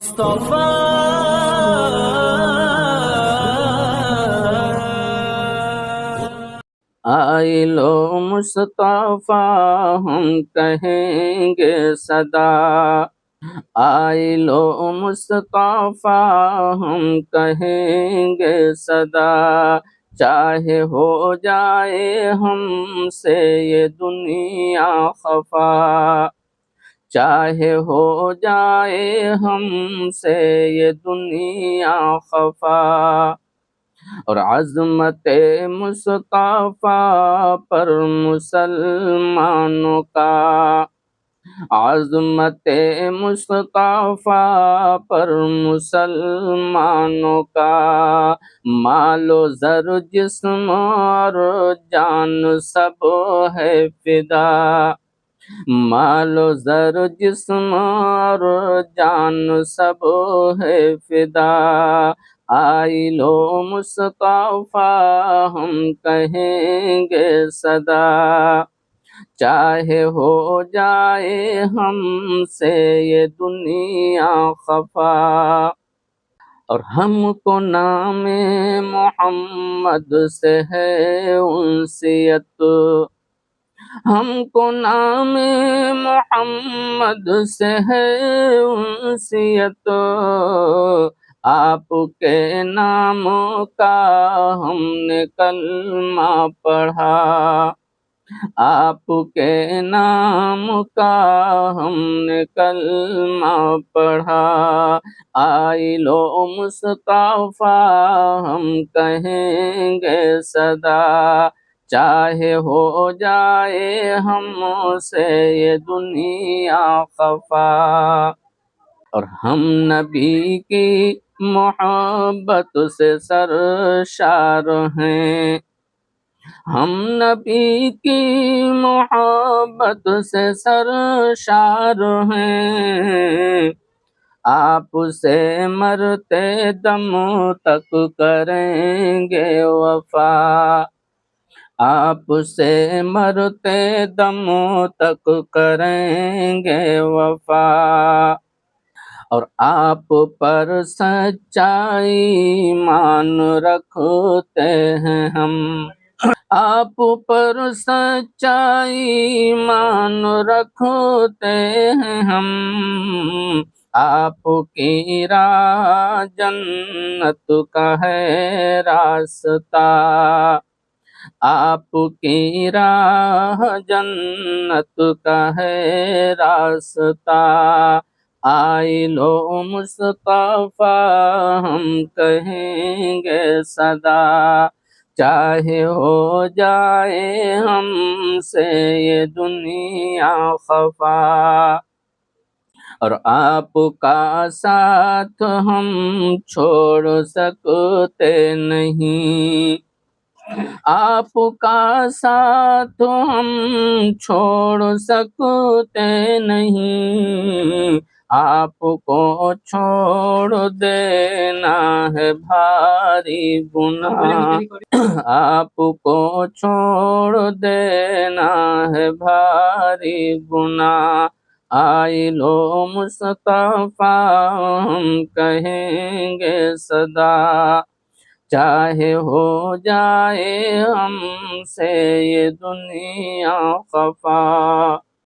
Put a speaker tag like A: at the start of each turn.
A: مصطفیٰ آئی لو مصطفیٰ ہم کہیں گے صدا، آئی لو مصطفیٰ ہم کہیں گے صدا، چاہے ہو جائے ہم سے یہ دنیا خفا، چاہے ہو جائے ہم سے یہ دنیا خفا، اور عظمت مصطفیٰ پر مسلمانوں کا، عظمت مصطفیٰ پر مسلمانوں کا، مال و زر جسم اور جان سب ہے فدا، مال و زر جسم اور جان سب ہے فدا، آئی لو مصطفیٰ ہم کہیں گے صدا، چاہے ہو جائے ہم سے یہ دنیا خفا، اور ہم کو نام محمد سے ہے انسیت، ہم کو نام محمد سے ہے انسیت، آپ کے نام کا ہم نے کلمہ پڑھا، آپ کے نام کا ہم نے کلمہ پڑھا، آئی لو مصطفیٰ ہم کہیں گے صدا، چاہے ہو جائے ہم سے یہ دنیا خفا، اور ہم نبی کی محبت سے سرشار ہیں، ہم نبی کی محبت سے سرشار ہیں، آپ سے مرتے دم تک کریں گے وفا، آپ سے مرتے دم تک کریں گے وفا، اور آپ پر سچائی ایمان رکھتے ہیں ہم، آپ پر سچائی ایمان رکھتے ہیں ہم، آپ کی راہ جنت کا ہے راستہ، آپ کی راہ جنت کا ہے راستہ، آئی لو مصطفیٰ ہم کہیں گے صدا، چاہے ہو جائے ہم سے یہ دنیا خفا، اور آپ کا ساتھ ہم چھوڑ سکتے نہیں، آپ کا ساتھ ہم چھوڑ سکتے نہیں، آپ کو چھوڑ دینا ہے بھاری گناہ، آپ کو چھوڑ دینا ہے بھاری گناہ، آئی لو مصطفیٰ ہم کہیں گے صدا، چاہے ہو جائے ہم سے یہ دنیا خفا۔